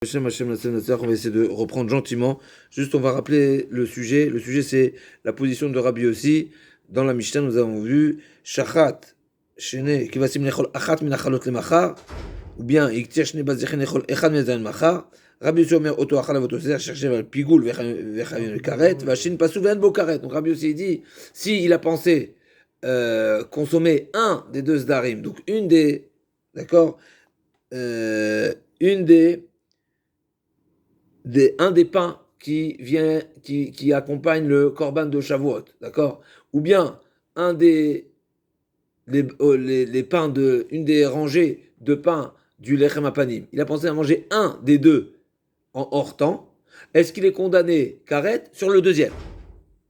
On va essayer de reprendre gentiment. Juste, on va rappeler le sujet. Le sujet, c'est la position de Rabbi aussi. Dans la Mishnah, nous avons vu Shachat, Shene, Kivasim Nechol, Achat Minachalot le Machar, ou bien Iktir Shene Bazechen Nechol, Echad Mezain Machar. Rabbi aussi Omer, Oto Achal Avot Oser, chercher vers le Pigoul, Vechavim le Karet, Vachin Pasou Ven Bo Karet. Donc Rabbi aussi dit, si il a pensé consommer un des deux Zdarim, donc une des, d'accord, une un des pains qui accompagne le korban de Shavuot, d'accord? Ou bien un des les pains de une des rangées de pains du lechem apanim. Il a pensé à manger un des deux en hors temps. Est-ce qu'il est condamné karet sur le deuxième?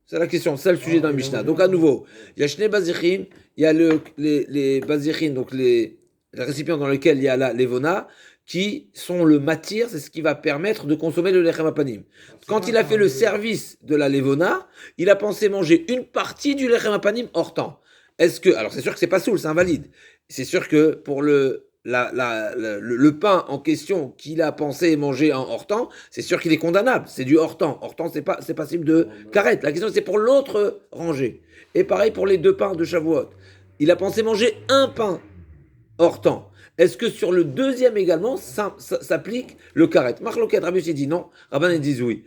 C'est la question, c'est le sujet d'un Mishnah. Donc à nouveau, il y a Shnei Bazichim, il y a les Bazichim, donc les récipients dans lesquels il y a la levona, qui sont le matir, c'est ce qui va permettre de consommer le lechem apanim. Quand il a fait le service de la levona, il a pensé manger une partie du lechem apanim hors temps. Est-ce que, alors c'est sûr que c'est pas soul, c'est invalide. C'est sûr que pour le pain en question qu'il a pensé manger en hors temps, c'est sûr qu'il est condamnable. C'est du hors temps. Hors temps, c'est passible de carette. La question, c'est pour l'autre rangée. Et pareil pour les deux pains de Shavuot. Il a pensé manger un pain hors temps. Est-ce que sur le deuxième également s'applique le karet? Marloket, Rabbi aussi dit non, Rabban dit oui.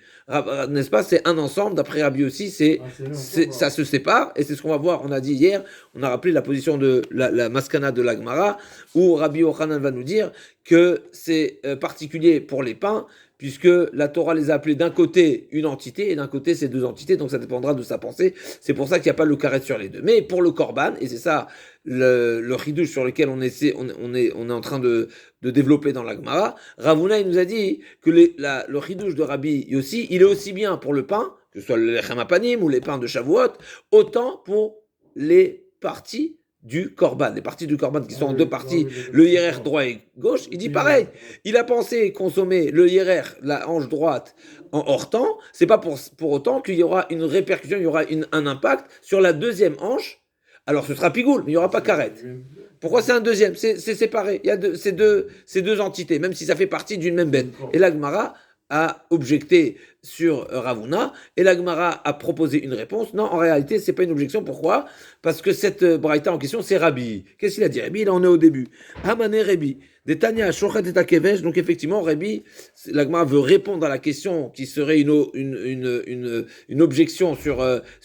N'est-ce pas? C'est un ensemble, d'après Rabbi aussi, ça se sépare, et c'est ce qu'on va voir. On a dit hier, on a rappelé la position de la maskana de la Gemara, où Rabbi Yochanan va nous dire que c'est particulier pour les pains, puisque la Torah les a appelés d'un côté une entité, et d'un côté ces deux entités, donc ça dépendra de sa pensée. C'est pour ça qu'il n'y a pas le karet sur les deux. Mais pour le korban, et c'est ça le chidouche sur lequel on est en train de développer dans la Gemara, Ravuna il nous a dit que le chidouche de Rabbi Yossi, il est aussi bien pour le pain, que ce soit le lechem apanim ou les pains de Shavuot, autant pour les parties du korban, les parties du korban qui sont en deux parties, le hiérer droit et gauche. Il dit pareil, il a pensé consommer le hiérer, la hanche droite, en hors temps, c'est pas pour autant qu'il y aura une répercussion, il y aura un impact sur la deuxième hanche. Alors ce sera pigoul, mais il n'y aura pas karet. Pourquoi c'est un deuxième? C'est séparé. Il y a ces deux entités, même si ça fait partie d'une même bête. Et la Gemara a objecté sur Ravuna, et la Gemara a proposé une réponse. Non, en réalité, c'est pas une objection. Pourquoi? Parce que cette braïta en question, c'est Rabbi. Qu'est-ce qu'il a dit? Rabbi, là, on est au début. Hamane Rabbi. Des Tanya, Shochet et Takevesh. Donc, effectivement, Rabbi, la Gemara veut répondre à la question qui serait une objection sur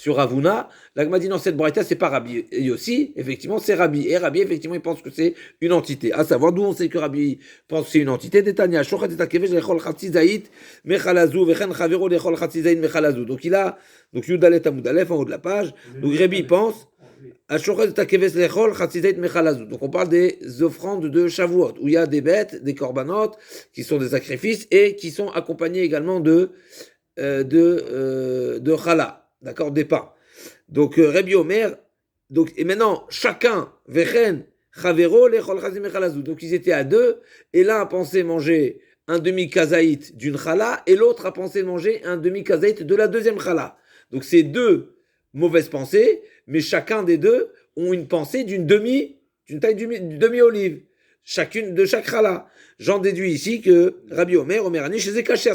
Ravuna. La Gemara dit non, cette braïta, c'est pas Rabbi. Et aussi, effectivement, c'est Rabbi. Et Rabbi, effectivement, il pense que c'est une entité. À savoir, d'où on sait que Rabbi pense que c'est une entité. Des Tanya, Shochet et Takevesh, Lechol Chatzi Zaït, Mechalazu, Vechen Chavero, Lechol Chatzi Zaït, Mechalazu. Donc, il a, donc, Yudalet Amoudalef, en haut de la page. Donc, Rabbi pense, donc on parle des offrandes de Shavuot, où il y a des bêtes, des korbanot, qui sont des sacrifices, et qui sont accompagnés également de challah, d'accord, des pains. Donc Rabbi Omer, donc, et maintenant, chacun, vechen, chavero, lechol chazim mechalazu. Donc ils étaient à deux, et l'un a pensé manger un demi-kazaït d'une challah, et l'autre a pensé manger un demi-kazaït de la deuxième challah. Donc c'est deux mauvaises pensées, mais chacun des deux ont une pensée d'une taille d'une demi-olive, chacune de chaque challah. J'en déduis ici que Rabbi Omer, Omerani, c'est kacher,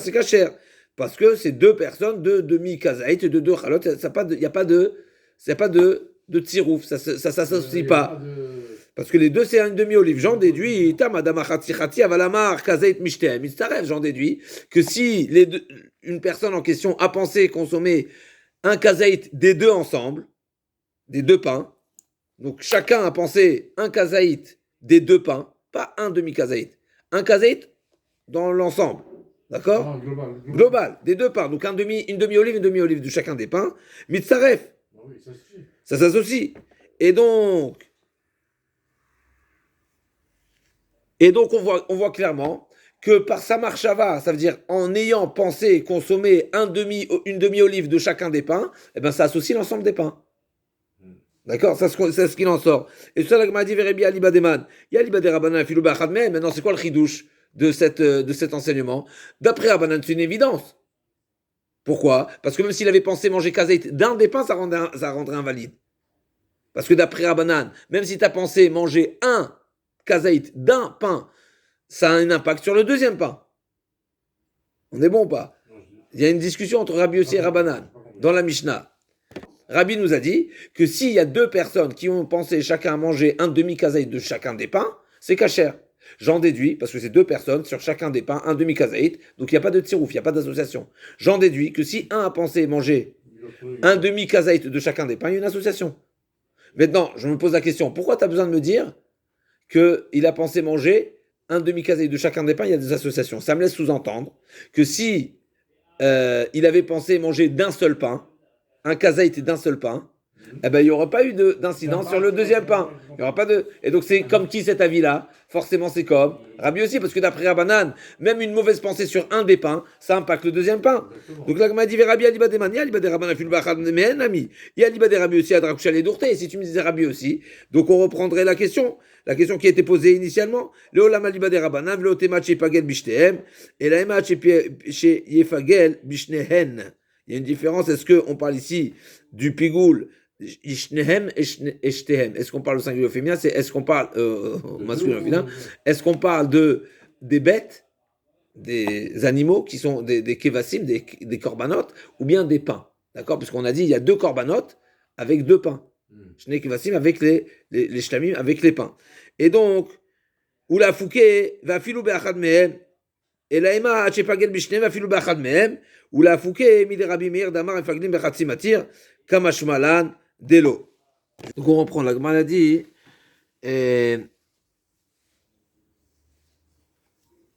parce que c'est deux personnes, deux demi-kazaït, de deux chalot, il n'y a pas de tsirouf, ça s'associe pas. Parce que les deux, c'est une demi-olive. J'en déduis, j'en déduis que si une personne en question a pensé consommer un kazaït des deux ensemble, des deux pains. Donc chacun a pensé un kazaït des deux pains, pas un demi-kazaït. Un kazaït dans l'ensemble. D'accord? Global, des deux pains. Donc une demi-olive de chacun des pains. Mitzaref. Ça s'associe. Et donc on voit clairement que par Samarchava, ça veut dire en ayant pensé consommer une demi-olive de chacun des pains, eh ben ça associe l'ensemble des pains. D'accord? C'est ce qu'il en sort. Et tout ça, la Gemara dit, Verebi aliba deman. Il y a aliba de Rabbanan, filou ba'achad mehem. Maintenant, c'est quoi le chidouche de cet enseignement? D'après Rabbanan, c'est une évidence. Pourquoi? Parce que même s'il avait pensé manger kazaït d'un des pains, ça rendrait invalide. Parce que d'après Rabbanan, même si tu as pensé manger un kazaït d'un pain, ça a un impact sur le deuxième pain. On est bon ou pas? Il y a une discussion entre Rabbi Yossi et Rabbanan dans la Mishnah. Rabbi nous a dit que s'il y a deux personnes qui ont pensé chacun à manger un demi-kazaït de chacun des pains, c'est kasher. J'en déduis, parce que c'est deux personnes sur chacun des pains, un demi-kazaït, donc il n'y a pas de tirouf, il n'y a pas d'association. J'en déduis que si un a pensé manger un demi-kazaït de chacun des pains, il y a une association. Maintenant, je me pose la question, pourquoi tu as besoin de me dire qu'il a pensé manger un demi-kazaït de chacun des pains, il y a des associations? Ça me laisse sous-entendre que si il avait pensé manger d'un seul pain, un kazaït d'un seul pain, eh ben, il n'y aura pas eu d'incidence sur le deuxième pain. Il y aura pas de... Et donc, c'est comme qui cet avis-là? Forcément, c'est comme Rabbi aussi, parce que d'après Rabbanan, même une mauvaise pensée sur un des pains, ça impacte le deuxième pain. Donc là, comme a dit Rabbi Aliba de Mania, Aliba de Rabbanan, mais ami, il y a Aliba de Rabbi aussi à Drakushal et Dourté. Et si tu me disais Rabbi aussi, donc on reprendrait la question qui a été posée initialement. Le Olam Aliba de Rabbanan, le Otemat chez Pagel Bishnehem, et la Emat chez Yefagel Bishnehen. Il y a une différence. Est-ce qu'on parle ici du pigoul Ishnehem et Shtehem? Est-ce qu'on parle au singulier au féminin? Est-ce qu'on parle au masculin au féminin? Est-ce qu'on parle des bêtes, des animaux qui sont des kevassim, des corbanotes, ou bien des pains? D'accord? Puisqu'on a dit il y a deux corbanotes avec deux pains. Shne kevassim avec les shtamim, avec les pains. Et donc, ou la fouké va filou be'achad mehem. Et la ema chepagel bishne va filou be'achad mehem. Ou la fouké mi de Rabbi Meir damar et faglim bechatzi matir kamashmalan delo. Donc on reprend la maladie.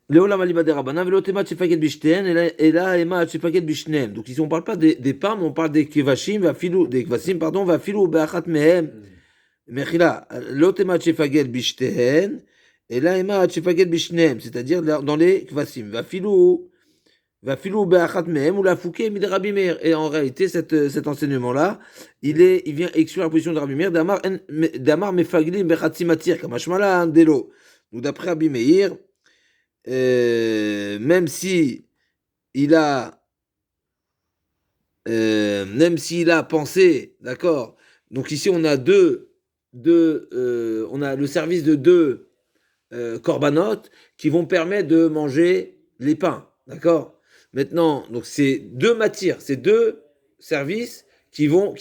Léolam aliba de Rabbanan, velo tema chepagel bishten, et là ema chepagel bishnem. Donc ici on parle pas des pains, mais on parle des kevashim, va filou, des kvasim, pardon, va filou be'achat mehem. Mechila, lo tema chepagel bishten, et là ema chepagel bishnem, c'est-à-dire dans les kvasim, va filou be'achat mehem ou la fouké mi de Rabbi Meir. Et en réalité, cet enseignement-là, il vient exclure la position de Rabbi Meir damar mefaglim bechatzi matir kamashmala delo. Donc d'après Rabbi Meir, même si il a pensé, d'accord. Donc ici on a on a le service de deux corbanotes qui vont permettre de manger les pains, d'accord. Maintenant, donc c'est deux matières, c'est deux services qui vont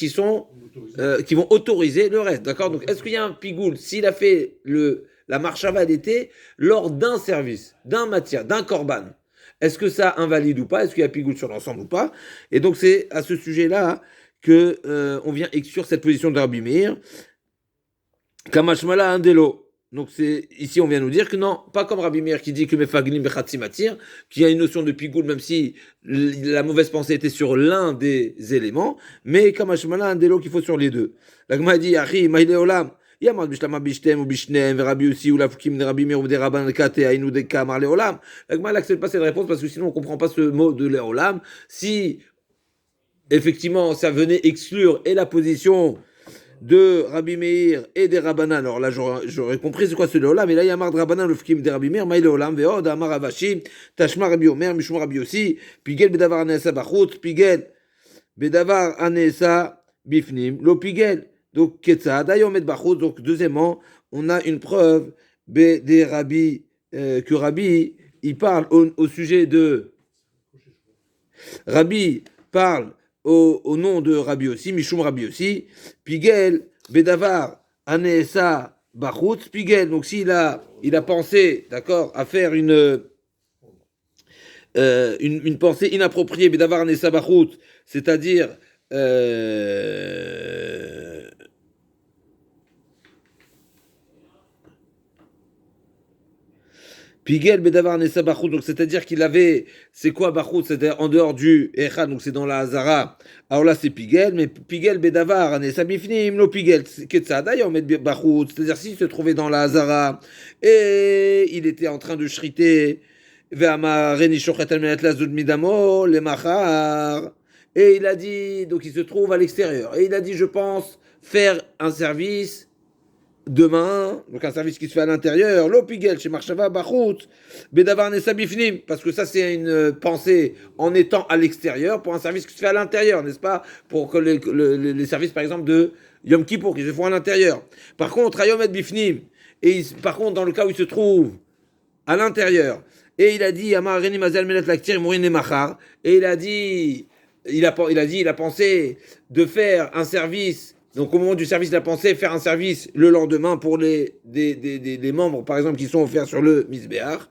autoriser le reste, d'accord. Donc est-ce qu'il y a un pigoul s'il a fait la marchava d'été lors d'un service, d'un matière, d'un korban? Est-ce que ça invalide ou pas? Est-ce qu'il y a pigoul sur l'ensemble ou pas? Et donc c'est à ce sujet-là que on vient exclure cette position de Rabbi Meir. Kamashmala Andelo. Donc ici on vient nous dire que non, pas comme Rabbi Meir qui dit que mefaglim bechatzi matir, qu'il y a une notion de pigoul même si la mauvaise pensée était sur l'un des éléments, mais Kamashmala Andelo qu'il faut sur les deux. La Gemara dit Achi maïle olam. Il y a mal bishlama bishtem ou bishnem, Rabbi aussi ou la fukim de Rabbi Meir ou de Rabban kate aïnou de kamar leolam. La Gemara n'accepte pas cette réponse parce que sinon on comprend pas ce mot de leolam. Si effectivement ça venait exclure et la position de Rabbi Meir et des Rabbanan, alors là j'aurais compris c'est quoi ce leolam, mais là il y a marre de Rabbanan le fukim de Rabbi Meir, maïle olam veod amar avashi tashma Rabbi Omer mishum Rabbi aussi pigel bedavar anesa bachut pigel bedavar anesa bifnim lo pigel. Donc, Ketzad, Ayomet Bachot. Donc, deuxièmement, on a une preuve des Rabbi, que Rabbi, il parle au sujet de. Rabbi parle au nom de Rabbi aussi, Mishum Rabbi aussi. Pigel, Bedavar, Anesa, Bachot, Pigel. Donc, s'il a pensé, d'accord, à faire une pensée inappropriée, Bedavar, Anesa, Bachot, c'est-à-dire. Pigel bedavar nesa bachut, donc c'est-à-dire qu'il avait, c'est quoi bachut? C'est-à-dire en dehors du echad, donc c'est dans la hazara. Alors là c'est pigel, mais pigel bedavar nesa bifnim, lo pigel ketzada on met bachut, c'est-à-dire s'il se trouvait dans la hazara et il était en train de shriter, ve'amar reni shochet al menet lazud midamo le machar, et il a dit, donc il se trouve à l'extérieur, et il a dit je pense faire un service demain, donc un service qui se fait à l'intérieur, l'opigel chez Marshava Bachut, Bedavar Nessa Bifnim, parce que ça c'est une pensée en étant à l'extérieur pour un service qui se fait à l'intérieur, n'est-ce pas? Pour que les services par exemple de Yom Kippour qui se font à l'intérieur. Par contre, Ayom et Bifnim, et par contre dans le cas où il se trouve à l'intérieur, Et il a dit, Amareni Mazal Melat Laktir Mourin Machar. Et il a pensé de faire un service. Donc au moment du service, il a pensé faire un service le lendemain pour les membres, par exemple, qui sont offerts sur le Misbéach.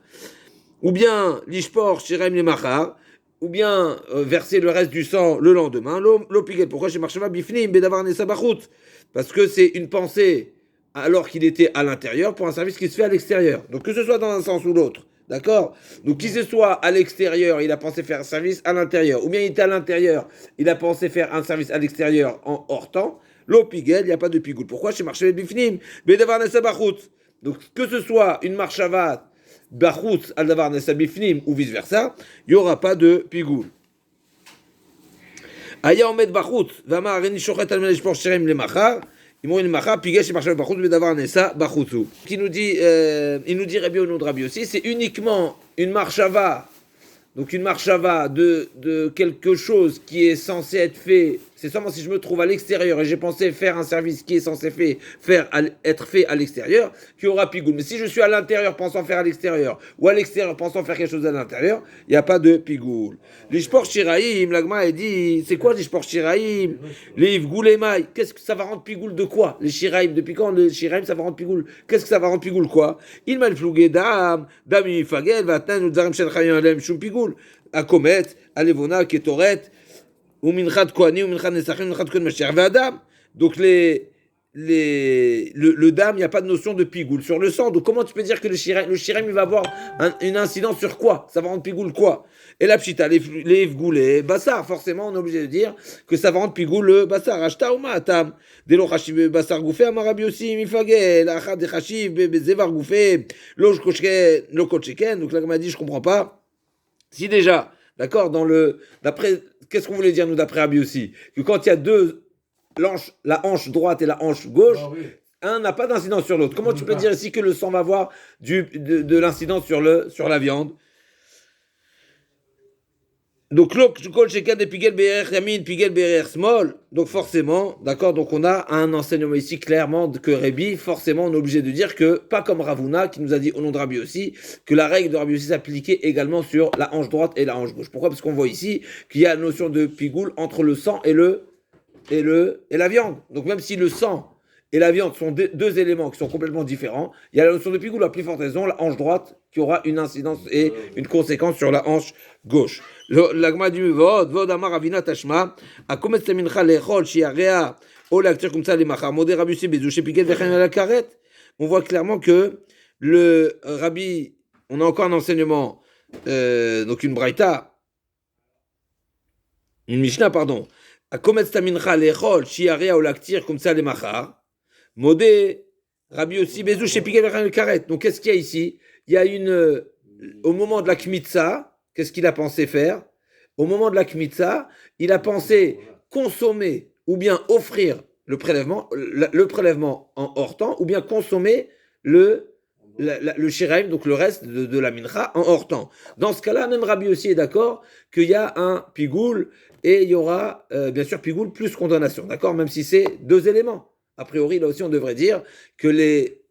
Ou bien l'Ishpor Shirem le Machar. Ou bien verser le reste du sang le lendemain. L'opiguet. Pourquoi chez Marshava Bifnim Bedavar Nessa Bachut? Parce que c'est une pensée alors qu'il était à l'intérieur pour un service qui se fait à l'extérieur. Donc que ce soit dans un sens ou l'autre. D'accord? Donc, qui ce soit à l'extérieur, il a pensé faire un service à l'intérieur, ou bien il était à l'intérieur, il a pensé faire un service à l'extérieur en hors temps, l'opigel, il n'y a pas de pigoul. Pourquoi chez Marchavat Bifnim? Bedavar Nessa Bachut. Donc, que ce soit une Marchavat Bachut al Davar Nessa Bifnim ou vice versa, il n'y aura pas de pigoul. Aya Omed Bachut, Vama Areni Shochet al Melech Por Sherem le Machar. Il nous dit, il nous dit Rabbi au nom de Rabbi aussi, c'est uniquement une marshava, donc une marshava de quelque chose qui est censé être fait. C'est seulement si je me trouve à l'extérieur et j'ai pensé faire un service qui est censé être fait à l'extérieur, qu'il y aura pigoul. Mais si je suis à l'intérieur pensant faire à l'extérieur, ou à l'extérieur pensant faire quelque chose à l'intérieur, il n'y a pas de pigoul. L'ishpor shiraïm, l'agma a dit, c'est quoi l'ishpor shiraïm? Les ivgoulemai, qu'est-ce que ça va rendre pigoul de quoi? Les shiraïm, depuis quand le shiraïm ça va rendre pigoul? Qu'est-ce que ça va rendre pigoul quoi? Il m'a flougué dam ifagel, vatan, ou dzarim shen chayim alem shum pigoul. Akomet, alevona, ketoret, ou minchat kohanim, ou minchat nesachim, minchat kohen mashiach ve'adam. Donc le dam, il n'y a pas de notion de pigoul sur le sang. Donc comment tu peux dire que le shiraim il va avoir une incidence sur quoi? Ça va rendre pigoul quoi? Et la pchita, les vgoulés, bassar, forcément on est obligé de dire que ça va rendre pigoul le bassar. Ashta ou ma'atam, delo chashiv bassar goufé, amarabi aussi mifagel, achad de chashiv, bezevar goufé, lo kocheken. Donc là, comme a dit, je comprends pas. Si déjà, d'accord, d'après, qu'est-ce qu'on voulait dire nous d'après Rabbi aussi? Que quand il y a la hanche droite et la hanche gauche, un n'a pas d'incidence sur l'autre. Comment tu peux dire ici que le sang va avoir de l'incidence sur la viande? Donc, donc forcément, d'accord, donc on a un enseignement ici clairement que Rabbi, forcément, on est obligé de dire que, pas comme Ravuna, qui nous a dit au nom de Rabbi aussi, que la règle de Rabbi aussi s'appliquait également sur la hanche droite et la hanche gauche. Pourquoi? Parce qu'on voit ici qu'il y a la notion de pigoul entre le sang et la viande. Donc même si le sang et la viande sont deux éléments qui sont complètement différents, il y a la notion de pigoul, à plus forte raison, la hanche droite qui aura une incidence et une conséquence sur la hanche gauche. L'agma du vod amar avina tashma, akomet semincha lechol shiarea o l'acteur comme ça les machar modé rabbi si bezou chez piquet vechem la karet. On voit clairement que le rabbi, on a encore un enseignement, donc une braïta, une mishnah pardon. Akomet semincha lechol shiarea o l'acteur comme ça les machar modé rabbi aussi bezou chez piquet vechem la karet. Donc qu'est-ce qu'il y a ici? Il y a au moment de la kmitza. Qu'est-ce qu'il a pensé faire? Au moment de la kmitza, il a pensé consommer ou bien offrir le prélèvement en hors temps, ou bien consommer le shiraim, donc le reste de la mincha en hors temps. Dans ce cas-là, même Rabbi aussi est d'accord qu'il y a un pigoul et il y aura bien sûr pigoul plus condamnation, d'accord? Même si c'est deux éléments. A priori, là aussi, on devrait dire que les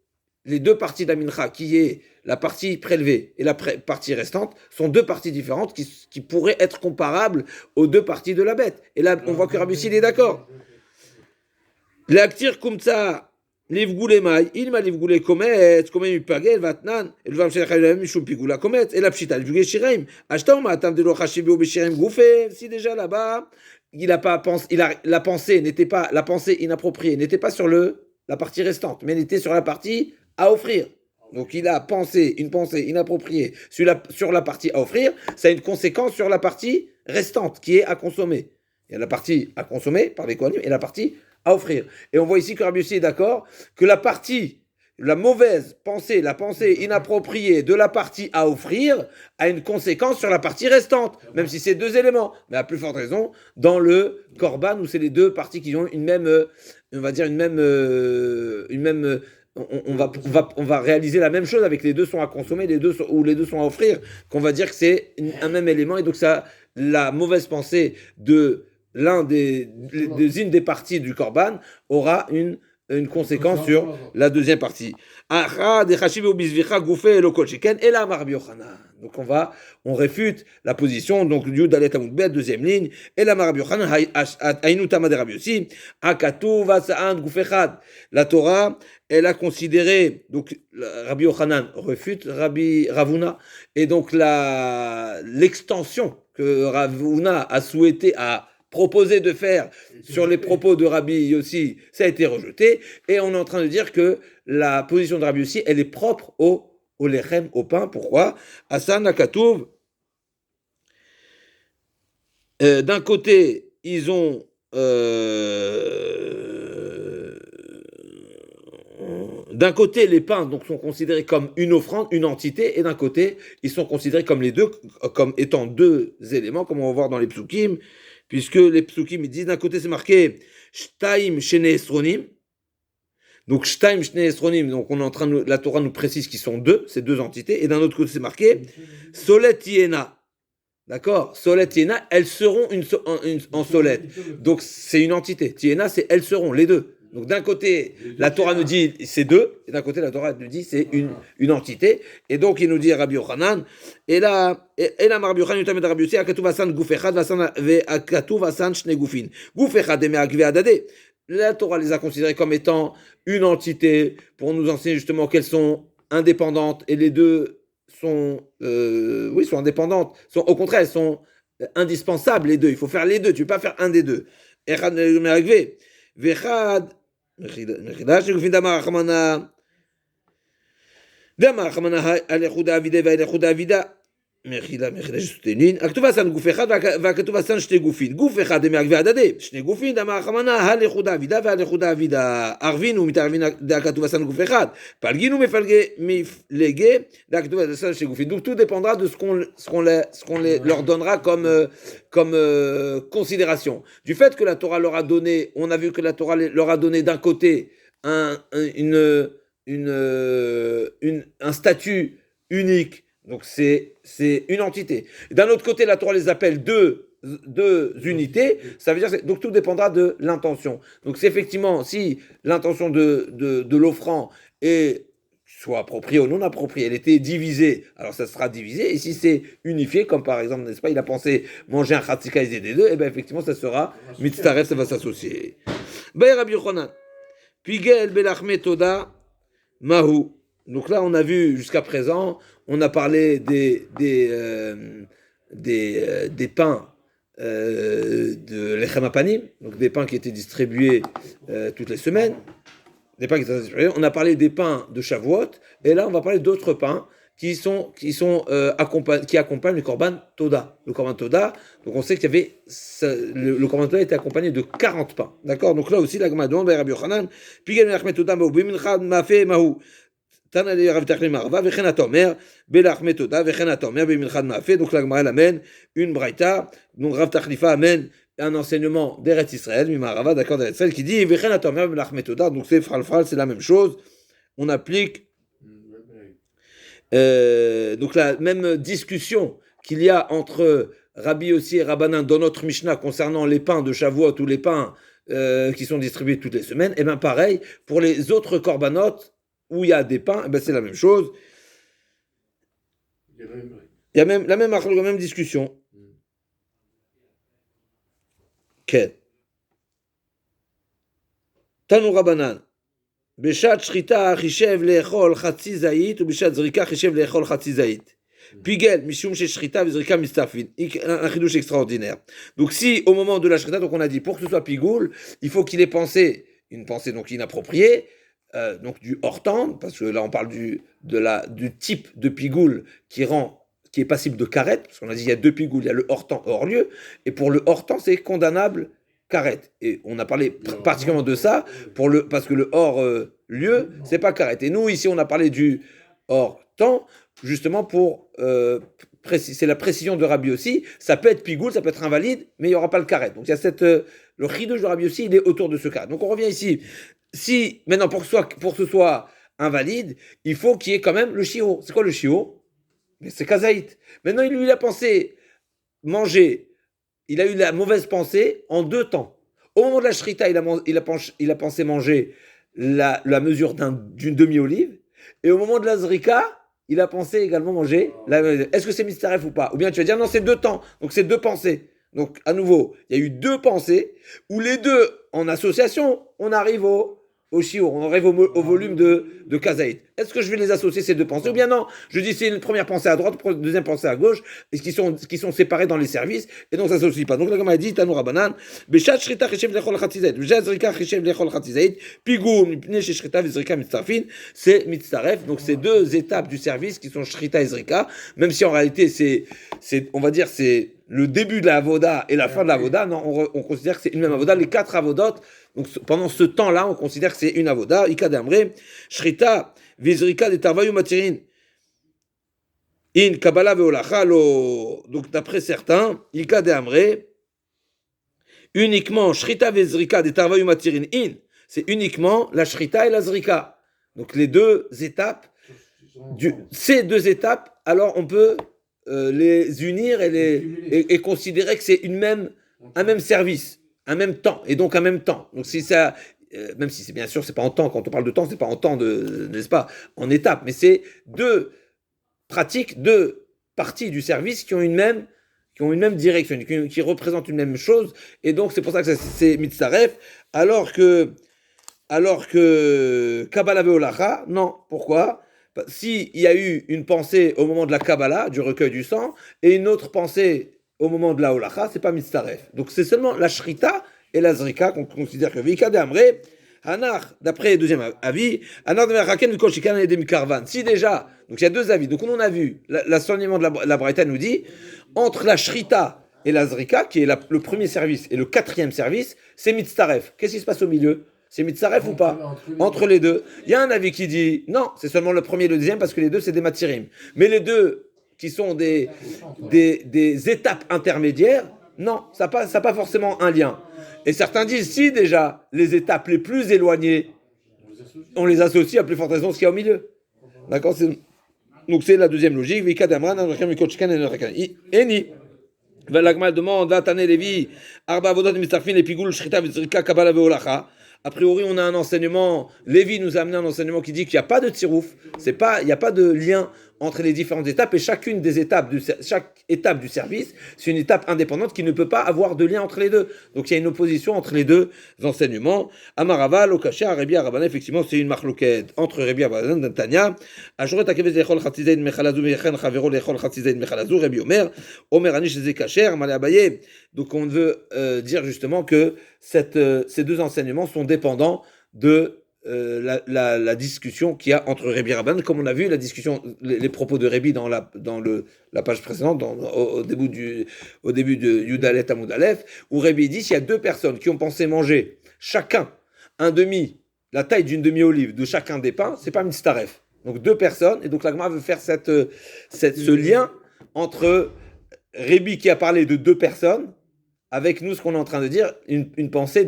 deux parties de la mincha, qui est la partie prélevée et la partie restante, sont deux parties différentes qui pourraient être comparables aux deux parties de la bête. Et là, on voit que Rabbi Sil est d'accord. L'aktir kumtsa livgoulemai, il m'a livgoulé komet, komem ipagel, vatnan, et le vamsher chayim mishum pigoula komet, et la pshita livgoulet shiraim. Ashta ou ma'atam de lo chashiv ou beshiraim goufé, si déjà là-bas, la pensée inappropriée n'était pas sur la partie restante, mais elle était sur la partie à offrir. Donc il a une pensée inappropriée sur la partie à offrir, ça a une conséquence sur la partie restante qui est à consommer. Il y a la partie à consommer par les Kohanim et la partie à offrir. Et on voit ici que Rabbi Yossi est d'accord que la mauvaise pensée, la pensée inappropriée de la partie à offrir a une conséquence sur la partie restante, même si c'est deux éléments. Mais à plus forte raison, dans le Korban, où c'est les deux parties qui ont une même, on va dire une même on va réaliser la même chose avec les deux sont à consommer, les deux sont à offrir, qu'on va dire que c'est un même élément, et donc ça, la mauvaise pensée de une des parties du Korban aura une une conséquence sur la deuxième partie. Donc on réfute la position, donc Yud Dalet Amud Bet, deuxième ligne, et la Rabbi Yochanan, Hainu Tama de Rabbi Yossi, Akatuv Asa'an Guf Echad. La Torah, elle a considéré, donc Rabbi Yochanan refute Rabbi Ravuna, et donc l'extension que Ravuna a souhaité, a proposé de faire sur les propos de Rabbi Yossi, ça a été rejeté, et on est en train de dire que la position de Rabbi Yossi, elle est propre au lechem, au pain. Pourquoi? Asan Akatouv, d'un côté, ils ont d'un côté, les pains donc, sont considérés comme une offrande, une entité, et d'un côté, ils sont considérés comme les deux, comme étant deux éléments, comme on va voir dans les psukim, puisque les psukim, ils disent d'un côté, c'est marqué Shtaim Shene Esronim. Donc Shtaim Shene Esronim, donc on est en train de, la Torah nous précise qu'ils sont deux, ces deux entités, et d'un autre côté, c'est marqué Solet Yena. D'accord? Solet Tiena, elles seront en Solet. Donc c'est une entité. Tiena, c'est elles seront, les deux. Donc d'un côté, la Torah nous dit c'est deux, et d'un côté, la Torah nous dit c'est une entité. Et donc il nous dit Rabbi Yochanan, et là, Rabbi Yochanan, Yotam et Rabbi Yossi, Akatuv Asan Guf Echad, Akatuv Asan Shne Gufin. Guf Echad et Me'akve Adade. La Torah les a considérés comme étant une entité pour nous enseigner justement qu'elles sont indépendantes, et les deux sont indépendantes, au contraire, elles sont indispensables, les deux. Il faut faire les deux, tu ne peux pas faire un des deux. Echad Me'akve. Vechad, Mechidash Negufin Damar Chamana Alechuda Avida Va'Alechuda Avida Mechidash Sutenin Aktuva San Guf Echad Va'Aktuva San Shte Gufin Guf Echad Me'akve Adade Shne Gufin Damar Chamana Alechuda Avida Va'Alechuda Avida Arvinu Mitarvin D'Aktuva San Guf Echad Palginu Miflege D'Aktuva San Shte Gufin. Donc tout dépendra de ce qu'on leur donnera comme considération. Du fait que la Torah leur a donné, on a vu que la Torah leur a donné d'un côté un statut unique, donc c'est une entité. D'un autre côté, la Torah les appelle deux unités, ça veut dire donc tout dépendra de l'intention. Donc c'est effectivement, si l'intention de l'offrand est soit appropriée ou non appropriée, elle était divisée, alors ça sera divisé, et si c'est unifié, comme par exemple, n'est-ce pas, il a pensé manger un khatzika et des deux, et bien effectivement ça sera mitzaref, ça va s'associer. Rabbi Yochanan, Pigel belachme toda mahu. Donc là on a vu jusqu'à présent, on a parlé des pains de lechem apanim, donc des pains qui étaient distribués toutes les semaines. Des pains on a parlé des pains de Shavuot, et là on va parler d'autres pains qui accompagnent le Korban Toda. Le Korban Toda, donc on sait qu'il y avait le Korban Toda était accompagné de 40 pains. D'accord? Donc là aussi la Gemara demande Rabbi Yochanan, Pigel Menachmet Toda Mahu Bimincha Mafe Mahu. Tana li Rav Tachli Marava Vechen Atomer Belachmet Toda Vechen Atomer Bimincha Mafe. Donc la Gemara elle amène une braïta, donc Rav Tachlifa amène un enseignement d'Eretz Israël, Mimarava, d'accord, d'Eretz Israël, qui dit Vechen Atomer Belachmet Toda. Donc c'est Fralfral, c'est la même chose. On applique donc la même discussion qu'il y a entre Rabbi Yossi et Rabbanan dans notre Mishnah concernant les pains de Shavuot ou les pains qui sont distribués toutes les semaines, et bien pareil, pour les autres korbanot où il y a des pains, ben c'est la même chose. Il y a même la même discussion. Quel Tanu Rabbanan. Beshat shrita chishev leechol chatzi zayit ou beshat zrika chishev leechol chatzi zayit. Pigel mishum she shrita v'zrika mistafin. Un chidouche extraordinaire. Donc si au moment de la shrita, donc on a dit pour que ce soit pigoul, il faut qu'il ait pensé une pensée donc inappropriée, donc du hors-temps, parce que là on parle du type de pigoul qui est passible de karet, parce qu'on a dit il y a deux pigouls, il y a le hors-temps hors lieu, et pour le hors-temps c'est condamnable karet. Et on a parlé particulièrement de ça parce que le hors lieu c'est pas karet. Et nous ici on a parlé du hors temps justement pour c'est la précision de Rabbi Yossi. Ça peut être pigoul, ça peut être invalide, mais il y aura pas le karet. Donc il y a le chidouche de Rabbi Yossi, il est autour de ce cas. Donc on revient ici. Si maintenant pour que ce soit invalide, il faut qu'il y ait quand même le shiur. C'est quoi le shiur? C'est kazaït. Maintenant il a pensé manger. Il a eu la mauvaise pensée en deux temps. Au moment de la shrita, il a pensé manger la mesure d'une demi-olive, et au moment de la zrika, il a pensé également manger est-ce que c'est mitzaref ou pas? Ou bien tu vas dire non, c'est deux temps, donc c'est deux pensées. Donc à nouveau, il y a eu deux pensées, où les deux, en association, on arrive au shiur, on arrive au volume de kazaït. Est-ce que je vais les associer ces deux pensées? Ou bien non, je dis c'est une première pensée à droite, une deuxième pensée à gauche, et qui sont séparés dans les services, et donc ça ne s'associe pas. Donc là, comme elle dit, Tanoura Banan, Beshat Shrita Cheshev Lechol Chatzizait, Beshat Zrika Cheshev Lechol Chatzizait, Pigou, Mipne Shrita Vizrika Mitzarfin, c'est Mitzaref. Donc c'est deux étapes du service qui sont Shrita et Zrika, même si en réalité on va dire, c'est le début de la avoda et la fin de la avoda. Non, on considère que c'est une même avoda. Les quatre avodotes, donc pendant ce temps-là, on considère que c'est une avoda. Ika d'Amre, Shrita, Vizrika de Tarvayu Matirin. In Kabbalah ve'olacha lo. Donc d'après certains, Ika d'Amre, uniquement Shrita Vizrika de Tarvayu Matirin. In, c'est uniquement la Shrita et la Zrika. Donc les deux étapes, ces deux étapes, alors on peut les unir et considérer que c'est un même service, un même temps, et donc un même temps. Donc si ça, même si c'est bien sûr, c'est pas en temps, quand on parle de temps, c'est pas en temps n'est-ce pas, en étapes, mais c'est deux pratiques, deux parties du service qui ont une même direction, qui représentent une même chose, et donc c'est pour ça que c'est mitzaref, alors que Kabbalah ve'olacha, non, pourquoi? S'il y a eu une pensée au moment de la Kabbalah, du recueil du sang, et une autre pensée au moment de la Holacha, c'est pas mitzaref. Donc c'est seulement la Shrita et la Zrika qu'on considère que Vika de Amre, Hanar, d'après le deuxième avis, Hanar de Merhaken de Koshikan et de Mikarvan. Si déjà, donc il y a deux avis. Donc on a vu, l'enseignement de la Braïta nous dit, entre la Shrita et la Zrika, qui est le premier service et le quatrième service, c'est mitzaref. Qu'est-ce qui se passe au milieu? C'est mitzaref ou pas? Entre les deux. Il y a un avis qui dit non, c'est seulement le premier et le deuxième parce que les deux c'est des matirim. Mais les deux qui sont des étapes intermédiaires, non, ça n'a pas forcément un lien. Et certains disent si déjà les étapes les plus éloignées, on les associe à plus forte raison ce qu'il y a au milieu. D'accord? Donc c'est la deuxième logique. Eni. L'agma demande à Tane Levi, Arba Avodat Mitzarfin, et Pigoul, Shrita, Vizrika, Kabbalah, Veolacha. A priori, on a un enseignement, Lévi nous a amené un enseignement qui dit qu'il n'y a pas de tirouf, il n'y a pas de lien entre les différentes étapes, et chaque étape du service, c'est une étape indépendante qui ne peut pas avoir de lien entre les deux. Donc il y a une opposition entre les deux enseignements. Amaraval, Okacha, Rebi Arabana, effectivement, c'est une marloquette entre Rebi Arabana et Tanya. Ajoret Akevez Lechol Chatzized Mechalazou, Mechen Chavero Lechol Chatzized Mechalazou, Rebi Omer Anish Zekacher, Amalé Abaye. Donc on veut dire justement que ces deux enseignements sont dépendants de la discussion qu'il y a entre Rébi et Rabban, comme on a vu la discussion, les propos de Rébi dans la page précédente, au début de Yudalet Amud Aleph, où Rébi dit s'il y a deux personnes qui ont pensé manger chacun la taille d'une demi-olive de chacun des pains, c'est pas mitzaref. Donc deux personnes, et donc l'Agma veut faire ce lien entre Rébi qui a parlé de deux personnes, avec nous, ce qu'on est en train de dire, une pensée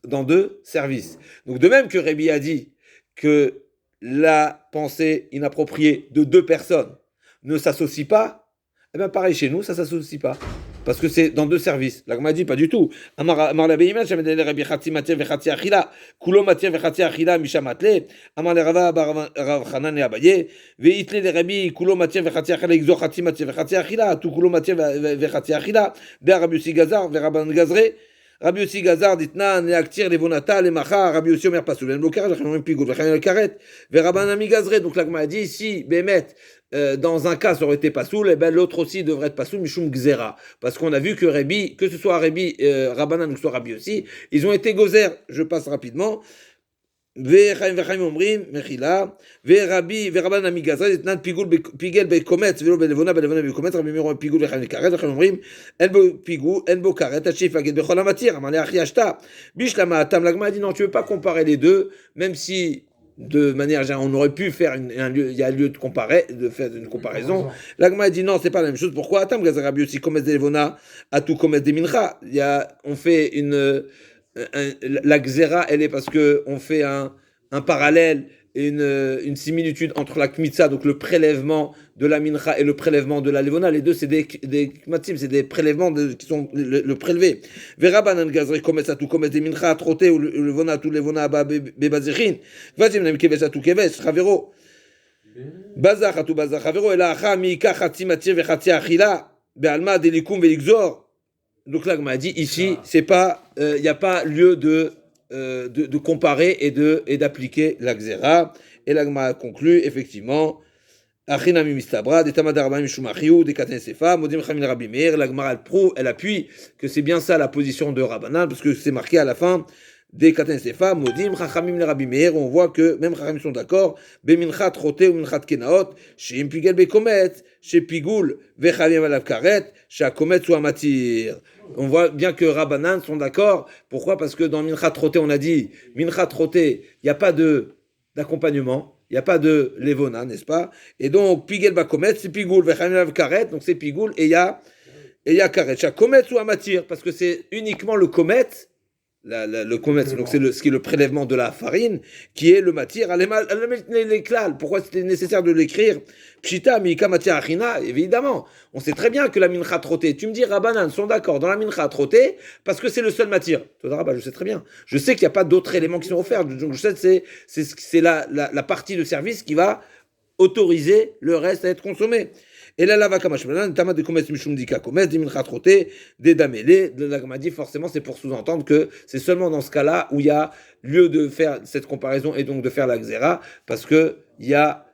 dans deux services. Donc, de même que Rébi a dit que la pensée inappropriée de deux personnes ne s'associe pas, eh bien, pareil chez nous, ça ne s'associe pas. Parce que c'est dans deux services. Là, on m'a dit pas du tout. Amar la beimel, j'avais donné Rabbi Chati Matir vechati achila, kulo Matir vechati achila mishamatle. Amar le Rava Rav Chanan et Abaye, veitle le Rabbi kulo Matir vechati achila, exo Chati Matir vechati achila, tu kulo Matir vechati achila, de Rabbi Yossi Gazar, veraban Gazre. Rabbi Yossi Gazar ditna neaktir levonata lemacha. Rabbi Yossi Omer pasul en lokar, j'achemem un pigou, j'achemem le karet, veraban ami Gazre. Donc là, on m'a dit si Bémet dans un cas ça aurait été pasoul, et ben l'autre aussi devrait être pasoul, mishum gzera, parce qu'on a vu que Rébi, que ce soit Rébi, Rabbanan ou que ce soit Rabbi aussi, ils ont été gozer. Je passe rapidement. Vechaim omrim mechila verabi veraban ami gazra etnan pigel bekometz velo belevona bekometz Rabbi Meir pigul vechaim karet vechaim omrim en bo pigou en bo karet achif aget bechol amatir amale achi ashta bishlama atam lagma dit non, tu veux pas comparer les deux, même si de manière générale, on aurait pu faire il y a lieu de faire une comparaison. L'agma a dit non, c'est pas la même chose. Pourquoi? Atam gazarabi aussi kometz de levona à tout kometz de mincha. On fait la xéra, elle est parce que on fait un parallèle une similitude entre la kmitza, donc le prélèvement de la mincha et le prélèvement de la levona. Les deux, c'est des kmatim, c'est des prélèvements qui sont le prélevé. Verabanan gazri kometz atou kometz des mincha atroté ou le vona atou levona aba bebazichin. Vatim nem keves atou keves, chavero. Bazar atou bazar chavero. Et la acha miika chati matir vechati achila. Be'alma delikum ve'igzor. Donc là, on m'a dit, ici, c'est pas, il n'y a pas lieu de comparer et d'appliquer la xéra. Et là, on m'a conclu, effectivement, Achinami mistabra, des tamadarbam shumachiou, des katensefa, modim chamin rabbi meir. La Gemara, elle appuie que c'est bien ça la position de Rabbanan, parce que c'est marqué à la fin des katensefa, modim chachamim rabbi meir. On voit que même chachamim sont d'accord. Beminchat rote ou minchat kenaot, chez impigel bekomet, chez pigoul vechavim alav karet, chez akomet ou amatir. On voit bien que Rabbanan sont d'accord. Pourquoi? Parce que dans Minchat Roté, on a dit, Minchat Roté, il n'y a pas d'accompagnement, il n'y a pas de levona, n'est-ce pas? Et donc, Pigel Bakomet, c'est Pigoul, Vechamil Karet, donc c'est Pigoul, et il y a Karet. Chaque Komet ou Amatir, parce que c'est uniquement le Komet, le Komet, donc c'est ce qui est le prélèvement de la farine, qui est le matir, les klal. Pourquoi c'était nécessaire de l'écrire? Pshita, Mika Matir Achina, évidemment. On sait très bien que la Minchat Roté, tu me dis, Rabbanan sont d'accord dans la Minchat Roté, parce que c'est le seul matir. Je sais très bien. Je sais qu'il n'y a pas d'autres éléments qui sont offerts. Donc je sais que c'est la partie de service qui va autoriser le reste à être consommé. Et là, la vaca machmalan, tama de kometz mishum dika kometz, di minchat roté, des damélé. La Gemara dit forcément, c'est pour sous-entendre que c'est seulement dans ce cas-là où il y a lieu de faire cette comparaison et donc de faire la xéra, parce que il y a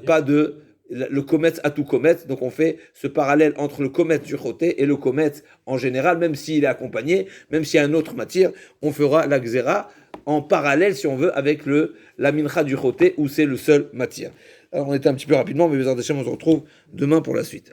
pas de le kometz à tout kometz, donc on fait ce parallèle entre le kometz du roté et le kometz en général, même s'il est accompagné, même s'il y a un autre matière, on fera la xéra en parallèle, si on veut, avec la mincha du roté où c'est le seul matière. Alors on était un petit peu rapidement, mais on se retrouve demain pour la suite.